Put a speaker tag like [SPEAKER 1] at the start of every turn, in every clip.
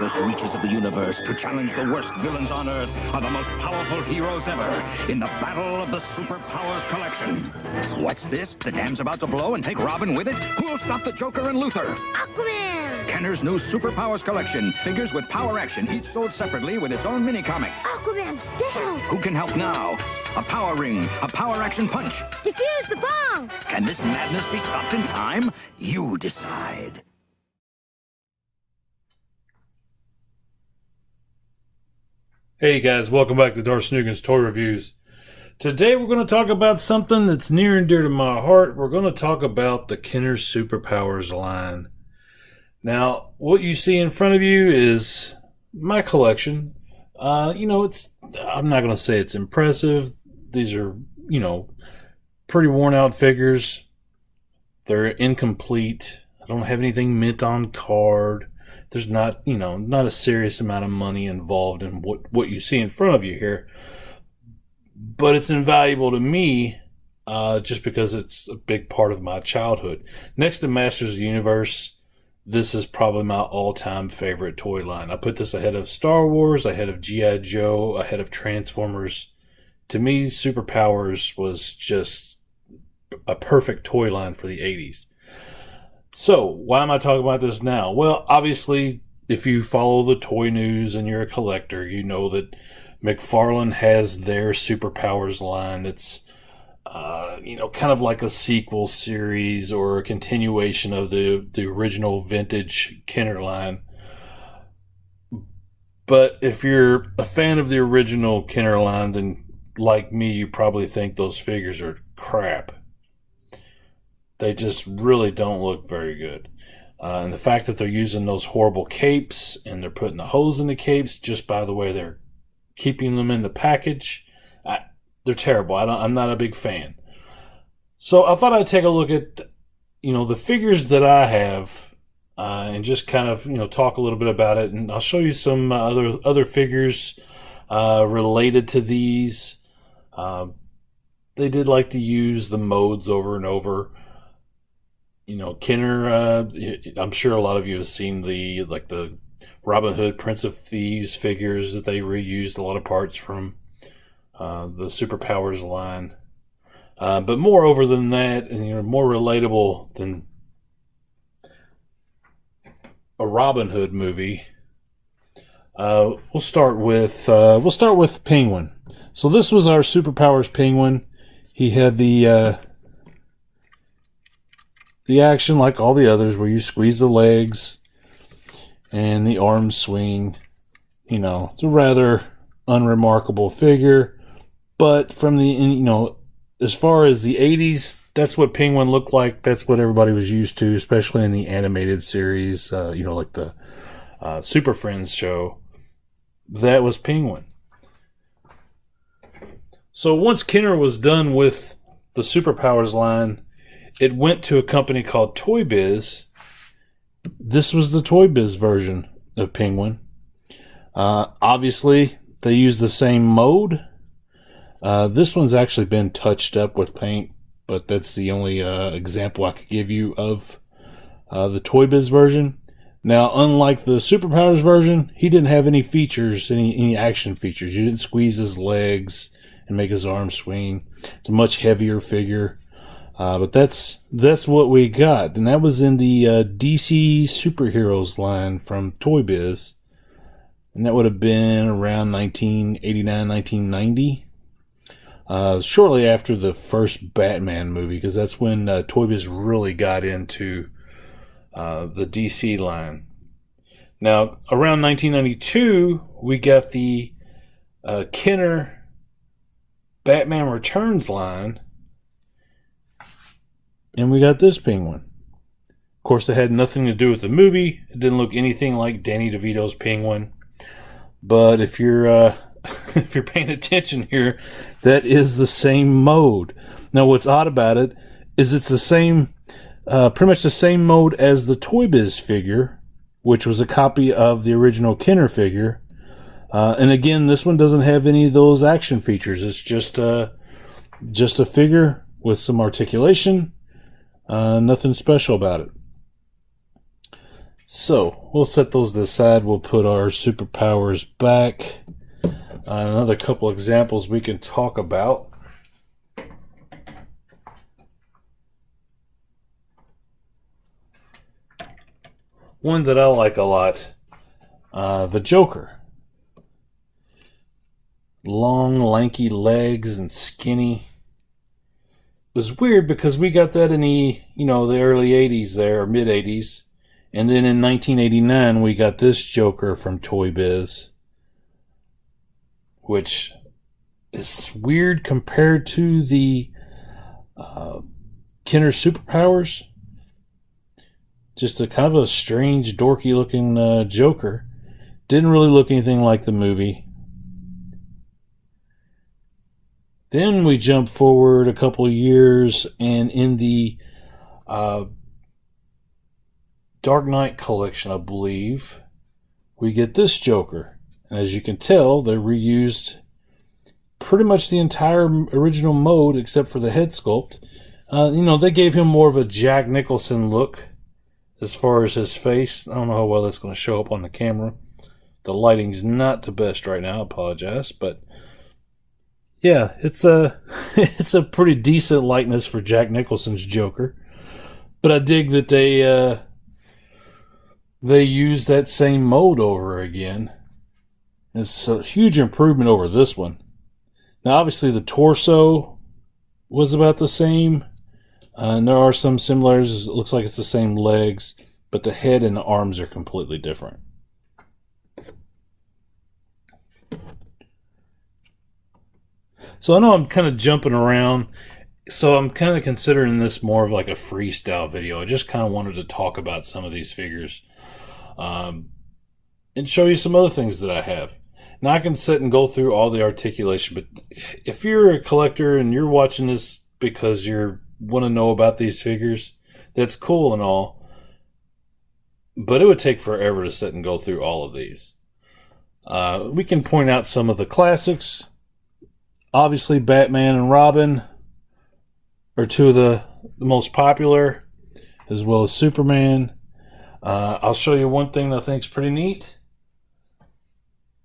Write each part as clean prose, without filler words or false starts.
[SPEAKER 1] boundless reaches of the universe to challenge the worst villains on Earth are the most powerful heroes ever in the battle of the Superpowers Collection. What's this? The dam's about to blow and take Robin with it? Who'll stop the Joker and Luthor?
[SPEAKER 2] Aquaman!
[SPEAKER 1] Kenner's new Superpowers Collection. Figures with power action, each sold separately with its own mini-comic.
[SPEAKER 2] Aquaman's down!
[SPEAKER 1] Who can help now? A power ring, a power action punch.
[SPEAKER 2] Defuse the bomb!
[SPEAKER 1] Can this madness be stopped in time? You decide.
[SPEAKER 3] Hey guys, welcome back to Darth Snugan's Toy Reviews. Today we're going to talk about something that's near and dear to my heart. We're going to talk about the Kenner's Superpowers line. Now, what you see in front of you is my collection. I'm not going to say it's impressive. These are, pretty worn out figures. They're incomplete. I don't have anything mint on card. There's not a serious amount of money involved in what you see in front of you here. But it's invaluable to me just because it's a big part of my childhood. Next to Masters of the Universe, this is probably my all-time favorite toy line. I put this ahead of Star Wars, ahead of G.I. Joe, ahead of Transformers. To me, Superpowers was just a perfect toy line for the 80s. So, why am I talking about this now? Well, obviously, if you follow the toy news and you're a collector, you know that McFarlane has their Superpowers line that's, kind of like a sequel series or a continuation of the original vintage Kenner line. But if you're a fan of the original Kenner line, then like me, you probably think those figures are crap. They just really don't look very good. And the fact that they're using those horrible capes and they're putting the holes in the capes just by the way they're keeping them in the package, they're terrible. I'm not a big fan. So I thought I'd take a look at, the figures that I have and just kind of, talk a little bit about it. And I'll show you some other figures related to these. They did like to use the modes over and over. Kenner, I'm sure a lot of you have seen the Robin Hood, Prince of Thieves figures that they reused a lot of parts from the Superpowers line. But moreover than that, and more relatable than a Robin Hood movie, we'll start with Penguin. So this was our Superpowers Penguin. He had the action like all the others where you squeeze the legs and the arms swing. It's a rather unremarkable figure, but from the, as far as the 80s, that's what Penguin looked like. That's what everybody was used to, especially in the animated series, like the Super Friends show. That was Penguin. So once Kenner was done with the Superpowers line, it went to a company called ToyBiz. This was the ToyBiz version of Penguin. Obviously, they used the same mode. This one's actually been touched up with paint, but that's the only example I could give you of the ToyBiz version. Now, unlike the Superpowers version, he didn't have any features, any action features. You didn't squeeze his legs and make his arms swing. It's a much heavier figure. But that's what we got. And that was in the DC Superheroes line from ToyBiz. And that would have been around 1989, 1990. Shortly after the first Batman movie, because that's when ToyBiz really got into the DC line. Now, around 1992, we got the Kenner Batman Returns line. And we got this Penguin. Of course, it had nothing to do with the movie. It didn't look anything like Danny DeVito's Penguin. But if you're if you're paying attention here, that is the same mode. Now, what's odd about it is it's the same, pretty much the same mode as the ToyBiz figure, which was a copy of the original Kenner figure. And again, this one doesn't have any of those action features. It's just a figure with some articulation. Nothing special about it. So we'll set those to the side. We'll put our superpowers back. Another couple examples we can talk about. One that I like a lot, the Joker. Long, lanky legs and skinny. It was weird because we got that in the early 80s there, or mid 80s. And then in 1989, we got this Joker from ToyBiz, which is weird compared to the Kenner Superpowers. Just a kind of a strange, dorky looking Joker. Didn't really look anything like the movie. Then we jump forward a couple of years, and in the Dark Knight collection, I believe, we get this Joker. And as you can tell, they reused pretty much the entire original mode except for the head sculpt. They gave him more of a Jack Nicholson look as far as his face. I don't know how well that's going to show up on the camera. The lighting's not the best right now, I apologize, but yeah, it's a pretty decent likeness for Jack Nicholson's Joker. But I dig that they use that same mode over again. It's a huge improvement over this one. Now, obviously, the torso was about the same. And there are some similarities. It looks like it's the same legs, but the head and the arms are completely different. So I know I'm kind of jumping around, so I'm kind of considering this more of like a freestyle video. I just kind of wanted to talk about some of these figures and show you some other things that I have. Now I can sit and go through all the articulation, but if you're a collector and you're watching this because you want to know about these figures, that's cool and all, but it would take forever to sit and go through all of these. We can point out some of the classics. Obviously, Batman and Robin are two of the most popular, as well as Superman. I'll show you one thing that I think is pretty neat.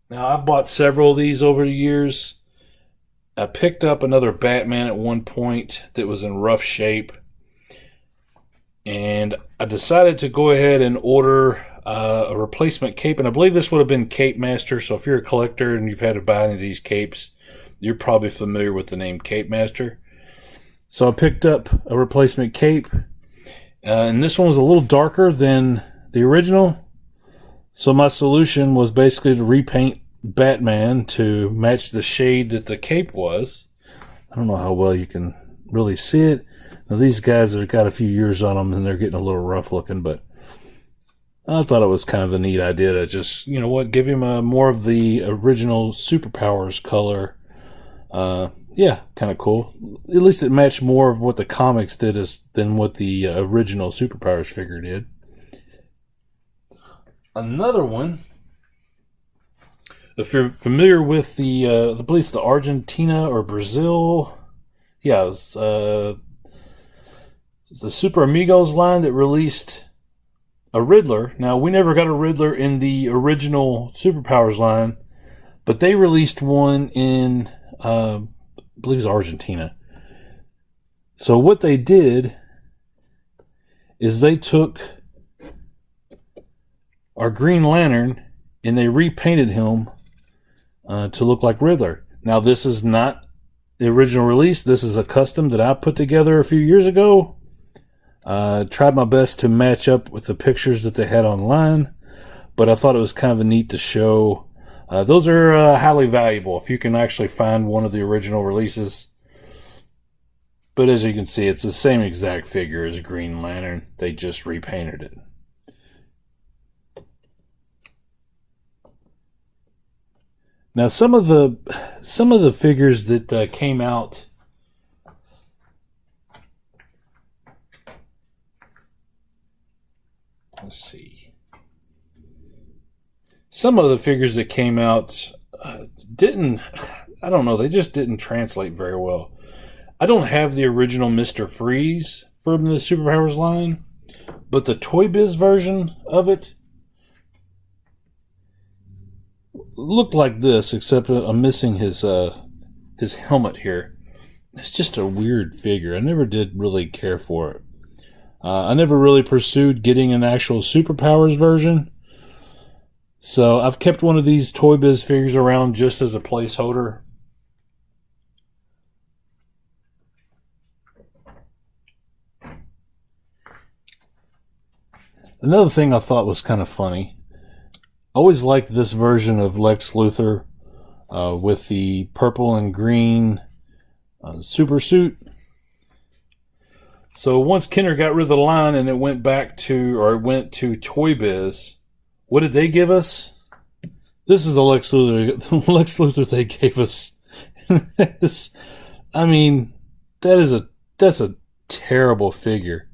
[SPEAKER 3] Now, I've bought several of these over the years. I picked up another Batman at one point that was in rough shape. And I decided to go ahead and order a replacement cape. And I believe this would have been Cape Master. So if you're a collector and you've had to buy any of these capes, you're probably familiar with the name Cape Master. So I picked up a replacement cape. And this one was a little darker than the original. So my solution was basically to repaint Batman to match the shade that the cape was. I don't know how well you can really see it. Now these guys have got a few years on them and they're getting a little rough looking, but I thought it was kind of a neat idea to just, give him more of the original Superpowers color. Yeah, kind of cool. At least it matched more of what the comics did than what the original Superpowers figure did. Another one, if you're familiar with the Argentina or Brazil, yeah, it was the Super Amigos line that released a Riddler. Now, we never got a Riddler in the original Superpowers line, but they released one in, I believe it was Argentina. So what they did is they took our Green Lantern and they repainted him to look like Riddler. Now, this is not the original release. This is a custom that I put together a few years ago. Tried my best to match up with the pictures that they had online, but I thought it was kind of neat to show. Those are highly valuable if you can actually find one of the original releases. But as you can see, it's the same exact figure as Green Lantern. They just repainted it. Now, some of the figures that came out. Let's see. Some of the figures that came out didn't. I don't know. They just didn't translate very well. I don't have the original Mr. Freeze from the Superpowers line. But the ToyBiz version of it looked like this, except I'm missing his helmet here. It's just a weird figure. I never did really care for it. I never really pursued getting an actual superpowers version. So I've kept one of these ToyBiz figures around just as a placeholder. Another thing I thought was kind of funny. I always liked this version of Lex Luthor with the purple and green super suit. So once Kenner got rid of the line and it went to ToyBiz, what did they give us? This is the Lex Luthor they gave us. I mean, that's a terrible figure.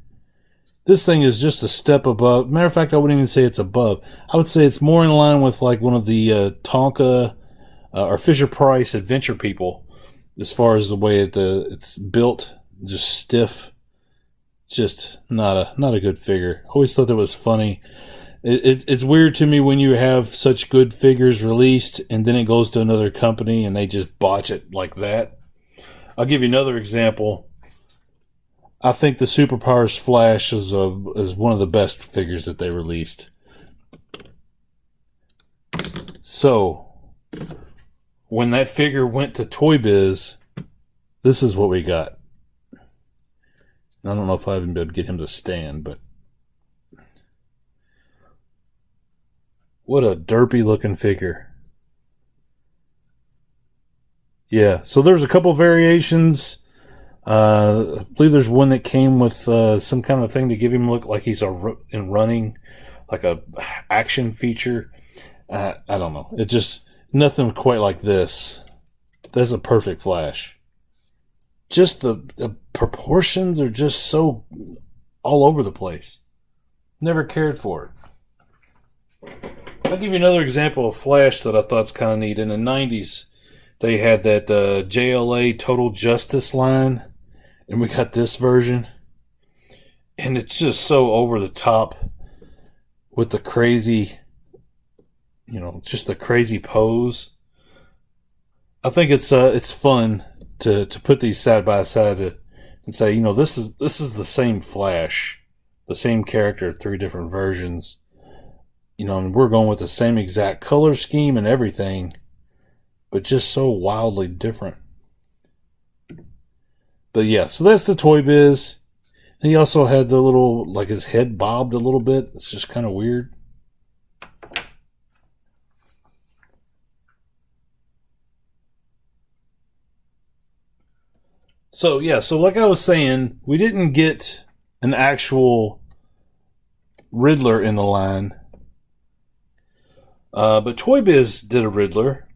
[SPEAKER 3] This thing is just a step above. Matter of fact, I wouldn't even say it's above. I would say it's more in line with like one of the Tonka or Fisher-Price adventure people, as far as the way it's built, just stiff. Just not a good figure. I always thought that was funny. It's weird to me when you have such good figures released and then it goes to another company and they just botch it like that. I'll give you another example. I think the Superpowers Flash is one of the best figures that they released. So, when that figure went to ToyBiz, this is what we got. I don't know if I even be able to get him to stand, but what a derpy looking figure. Yeah, so there's a couple variations. I believe there's one that came with some kind of thing to give him look like he's in running, like a action feature. I don't know. It just nothing quite like this. That's a perfect Flash. Just the proportions are just so all over the place. Never cared for it. I'll give you another example of Flash that I thought's kind of neat. In the 90s, they had that JLA Total Justice line. And we got this version. And it's just so over the top with the crazy, just the crazy pose. I think it's fun to put these side by side and say, this is the same Flash, the same character, 3 different versions. And we're going with the same exact color scheme and everything, but just so wildly different. But yeah, so that's the ToyBiz. And he also had the little, like his head bobbed a little bit. It's just kind of weird. So yeah, so like I was saying, we didn't get an actual Riddler in the line. But ToyBiz did a Riddler.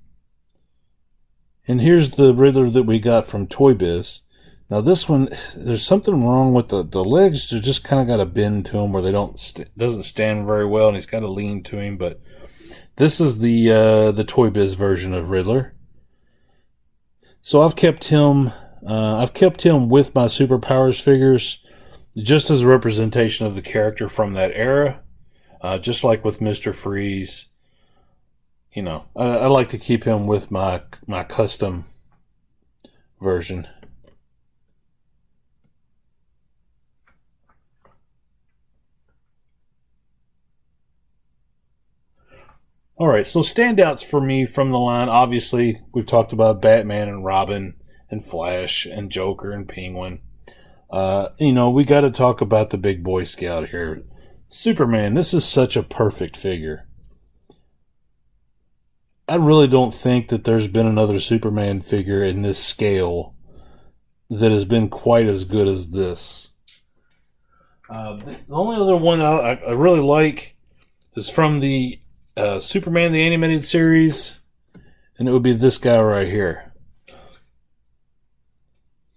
[SPEAKER 3] And here's the Riddler that we got from ToyBiz. Now this one, there's something wrong with the legs. They just kind of got a bend to him where they doesn't stand very well, and he's got a lean to him. But this is the ToyBiz version of Riddler. So I've kept him with my Superpowers figures, just as a representation of the character from that era. Just like with Mr. Freeze, I like to keep him with my custom version. Alright, so standouts for me from the line, obviously, we've talked about Batman and Robin and Flash and Joker and Penguin. We got to talk about the big Boy Scout here. Superman, this is such a perfect figure. I really don't think that there's been another Superman figure in this scale that has been quite as good as this. The only other one I really like is from the Superman the Animated Series, and it would be this guy right here.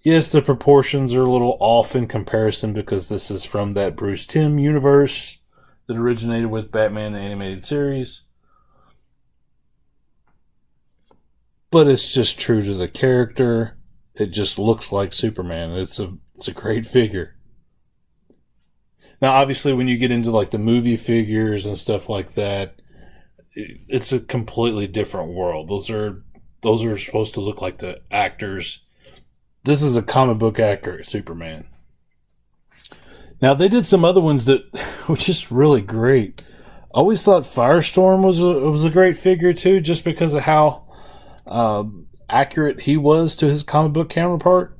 [SPEAKER 3] Yes, the proportions are a little off in comparison because this is from that Bruce Timm universe that originated with Batman the Animated Series. But it's just true to the character. It just looks like Superman. It's a great figure. Now, obviously, when you get into like the movie figures and stuff like that, it's a completely different world. Those are supposed to look like the actors. This is a comic book accurate Superman. Now, they did some other ones that were just really great. I always thought Firestorm was a great figure too, just because of how accurate he was to his comic book counterpart.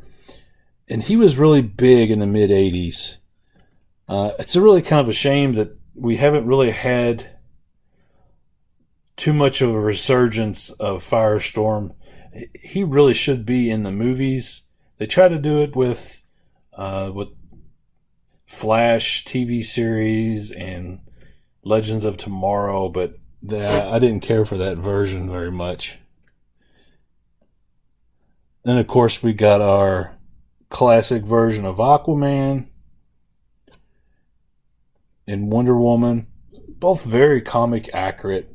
[SPEAKER 3] And he was really big in the mid 80s. It's a really kind of a shame that we haven't really had too much of a resurgence of Firestorm. He really should be in the movies. They try to do it with Flash TV series and Legends of Tomorrow, but I didn't care for that version very much. Then, of course, we got our classic version of Aquaman and Wonder Woman, both very comic accurate.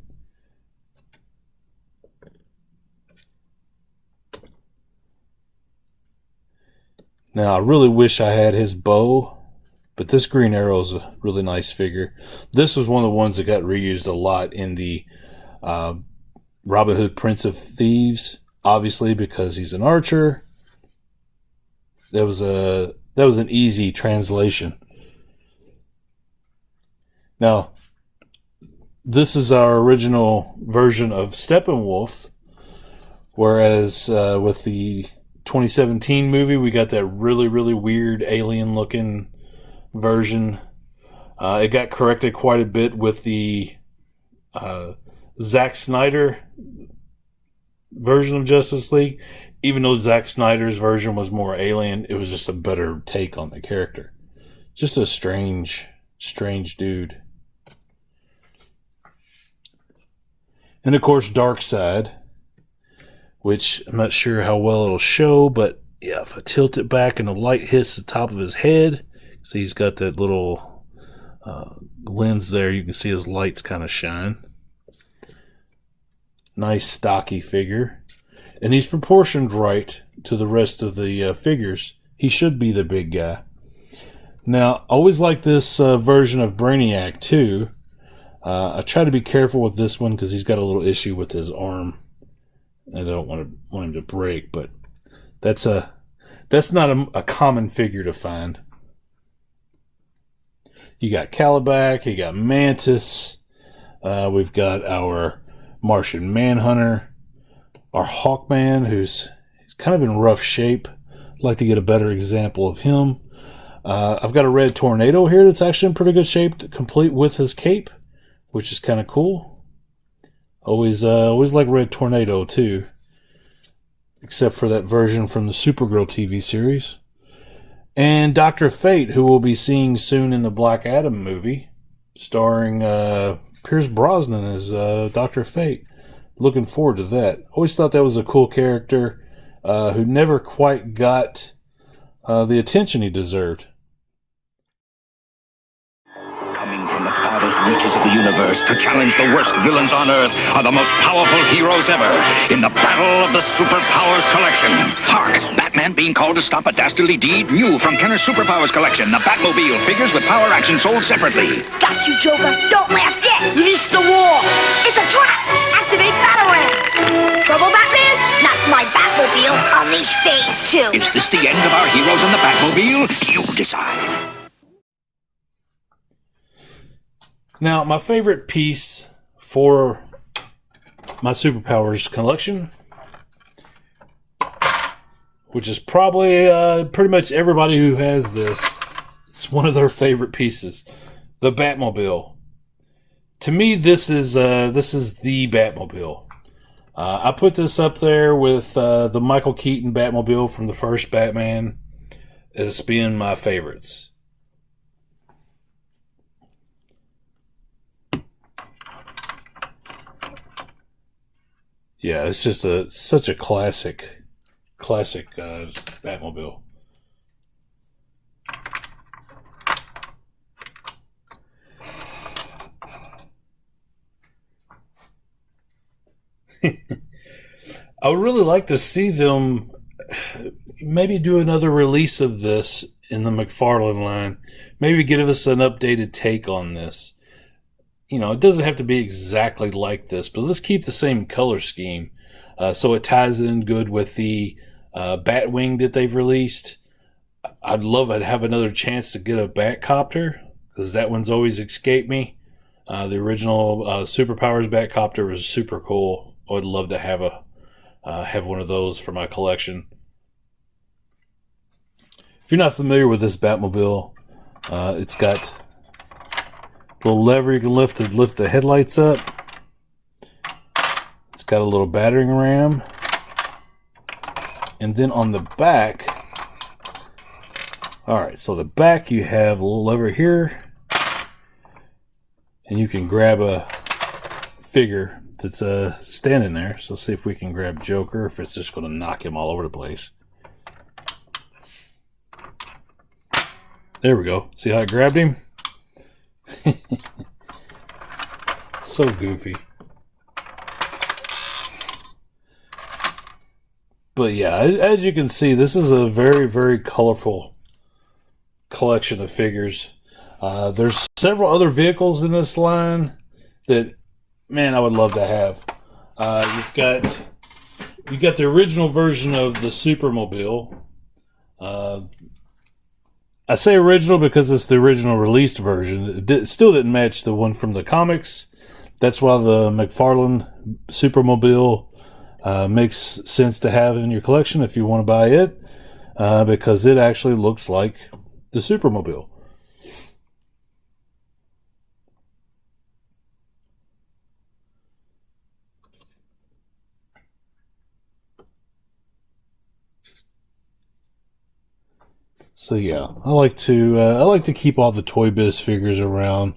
[SPEAKER 3] Now, I really wish I had his bow, but this Green Arrow is a really nice figure. This was one of the ones that got reused a lot in the Robin Hood Prince of Thieves, obviously because he's an archer. That was an easy translation. Now, this is our original version of Steppenwolf, whereas with the 2017 movie, we got that really, really weird alien-looking version. It got corrected quite a bit with the Zack Snyder version of Justice League. Even though Zack Snyder's version was more alien, it was just a better take on the character. Just a strange dude. And of course, Darkseid, which I'm not sure how well it'll show, but yeah, if I tilt it back and the light hits the top of his head, see he's got that little lens there, you can see his lights kind of shine. Nice stocky figure. And he's proportioned right to the rest of the figures. He should be the big guy. Now, I always like this version of Brainiac too. I try to be careful with this one because he's got a little issue with his arm. I don't want him to break, but that's not a common figure to find. You got Calabac, you got Mantis, we've got our Martian Manhunter, our Hawkman, he's kind of in rough shape. I'd like to get a better example of him. I've got a Red Tornado here that's actually in pretty good shape, complete with his cape, which is kind of cool. Always like Red Tornado too, except for that version from the Supergirl TV series. And Dr. Fate, who we'll be seeing soon in the Black Adam movie, starring Pierce Brosnan as Dr. Fate. Looking forward to that. Always thought that was a cool character who never quite got the attention he deserved.
[SPEAKER 1] Coming from the farthest reaches of the universe to challenge the worst villains on Earth are the most powerful heroes ever in the battle of the Superpowers Collection. Hark! Batman being called to stop a dastardly deed? New from Kenner's Superpowers Collection, the Batmobile, figures with power action sold separately.
[SPEAKER 2] Got you, Joker. Don't laugh yet. You missed the war. It's a trap. Activate Batarang. Trouble, Batman? Not my Batmobile. Unleash Phase 2.
[SPEAKER 1] Is this the end of our heroes in the Batmobile? You decide.
[SPEAKER 3] Now, my favorite piece for my Superpowers collection, which is probably pretty much everybody who has this, it's one of their favorite pieces, the Batmobile. To me, this is the Batmobile. I put this up there with the Michael Keaton Batmobile from the first Batman as being my favorites. Yeah, it's just such a classic Batmobile. I would really like to see them maybe do another release of this in the McFarlane line. Maybe give us an updated take on this. You know, it doesn't have to be exactly like this, but let's keep the same color scheme. So it ties in good with the Batwing that they've released. I'd love to have another chance to get a Batcopter, because that one's always escaped me. The original Superpowers Batcopter was super cool. I would love to have one of those for my collection. If you're not familiar with this Batmobile, it's got a little lever you can lift to lift the headlights up. It's got a little battering ram. And then on the back, alright, so the back you have a little lever here, and you can grab a figure that's standing there. So see if we can grab Joker, if it's just going to knock him all over the place. There we go. See how I grabbed him? So goofy. But yeah, as you can see, this is a very, very colorful collection of figures. There's several other vehicles in this line that, man, I would love to have. You've got the original version of the Supermobile. I say original because it's the original released version. It still didn't match the one from the comics. That's why the McFarlane Supermobile makes sense to have in your collection if you want to buy it, because it actually looks like the Supermobile. So yeah, I like to keep all the ToyBiz figures around.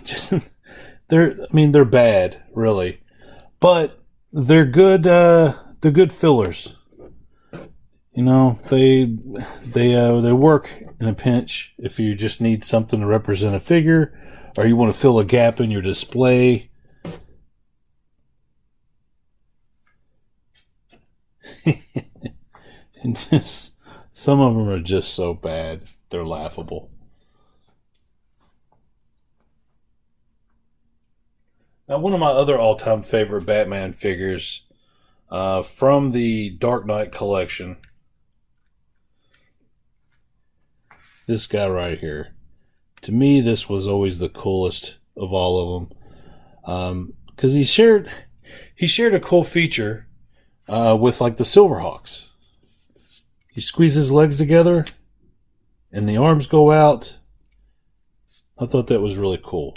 [SPEAKER 3] Just they're bad, really, but they're good. They're good fillers. You know, they work in a pinch if you just need something to represent a figure, or you want to fill a gap in your display. And just some of them are just so bad, they're laughable. Now, one of my other all-time favorite Batman figures from the Dark Knight collection, this guy right here. To me, this was always the coolest of all of them, because he shared a cool feature with like the Silverhawks. You squeeze his legs together, and the arms go out. I thought that was really cool.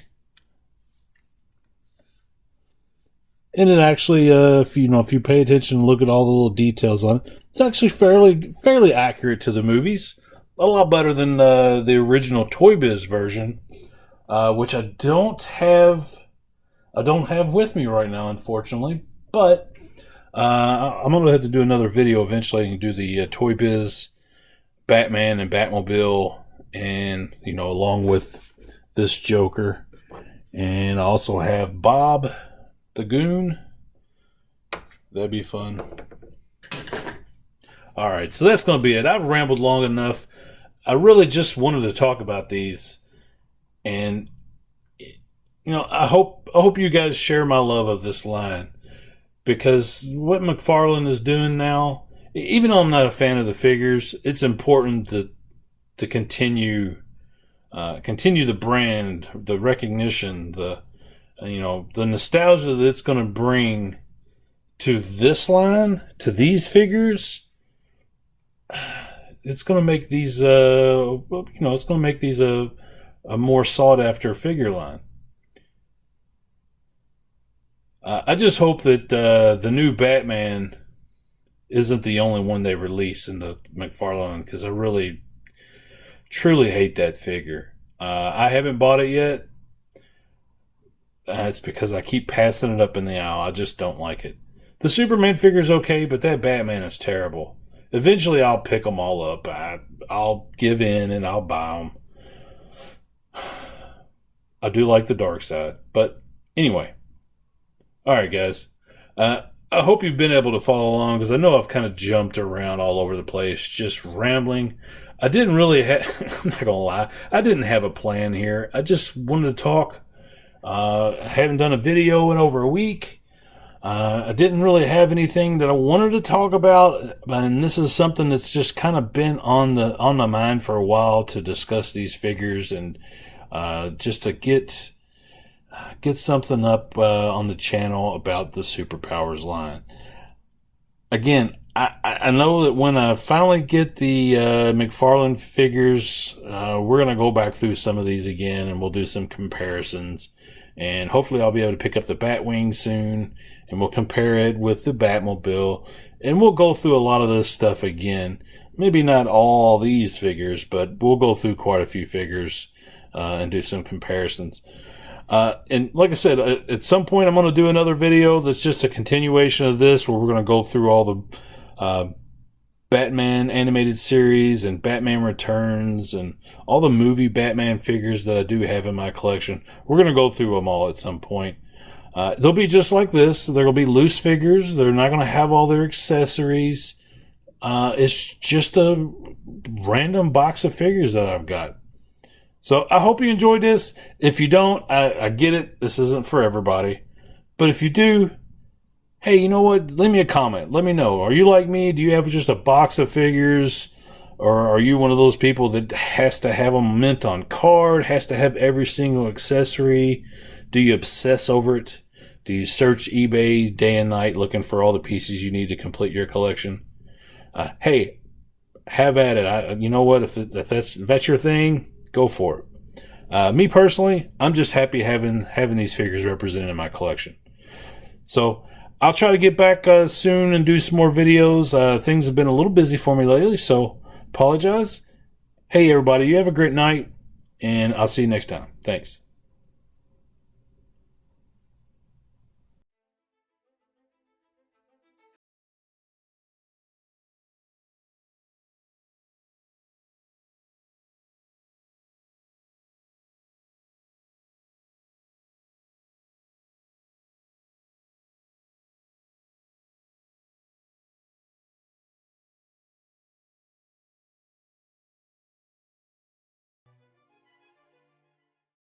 [SPEAKER 3] And it actually, if you pay attention and look at all the little details on it, it's actually fairly accurate to the movies. A lot better than the original ToyBiz version, which I don't have with me right now, unfortunately. But I'm going to have to do another video eventually and do the ToyBiz Batman and Batmobile, and along with this Joker, and I also have Bob the Goon. That'd be fun. All right, so that's going to be it. I've rambled long enough. I really just wanted to talk about these, and I hope you guys share my love of this line. Because what McFarlane is doing now, even though I'm not a fan of the figures, it's important to continue the brand, the recognition, the nostalgia that it's going to bring to this line, to these figures. It's going to make these a more sought after figure line. I just hope that the new Batman isn't the only one they release in the McFarlane, because I really, truly hate that figure. I haven't bought it yet. It's because I keep passing it up in the aisle. I just don't like it. The Superman figure's okay, but that Batman is terrible. Eventually, I'll pick them all up. I'll give in and I'll buy them. I do like the dark side, but anyway. All right, guys. I hope you've been able to follow along, because I know I've kind of jumped around all over the place, just rambling. I didn't really have, I'm not going to lie, I didn't have a plan here. I just wanted to talk. I haven't done a video in over a week. I didn't really have anything that I wanted to talk about, and this is something that's just kind of been on my mind for a while, to discuss these figures and just to get something up on the channel about the Superpowers line. Again, I know that when I finally get the McFarlane figures, we're going to go back through some of these again, and we'll do some comparisons. And hopefully I'll be able to pick up the Batwing soon, and we'll compare it with the Batmobile. And we'll go through a lot of this stuff again. Maybe not all these figures, but we'll go through quite a few figures and do some comparisons. And like I said, at some point I'm going to do another video that's just a continuation of this, where we're going to go through all the Batman animated series and Batman Returns and all the movie Batman figures that I do have in my collection. We're going to go through them all at some point. They'll be just like this. They're going to be loose figures. They're not going to have all their accessories. It's just a random box of figures that I've got. So I hope you enjoyed this. If you don't, I get it. This isn't for everybody. But if you do, hey, you know what? Leave me a comment. Let me know. Are you like me? Do you have just a box of figures? Or are you one of those people that has to have them mint on card, has to have every single accessory? Do you obsess over it? Do you search eBay day and night looking for all the pieces you need to complete your collection? Hey, have at it. You know what? If that's your thing, go for it. Me personally, I'm just happy having these figures represented in my collection. So I'll try to get back soon and do some more videos. Things have been a little busy for me lately, so apologize. Hey, everybody, you have a great night, and I'll see you next time. Thanks.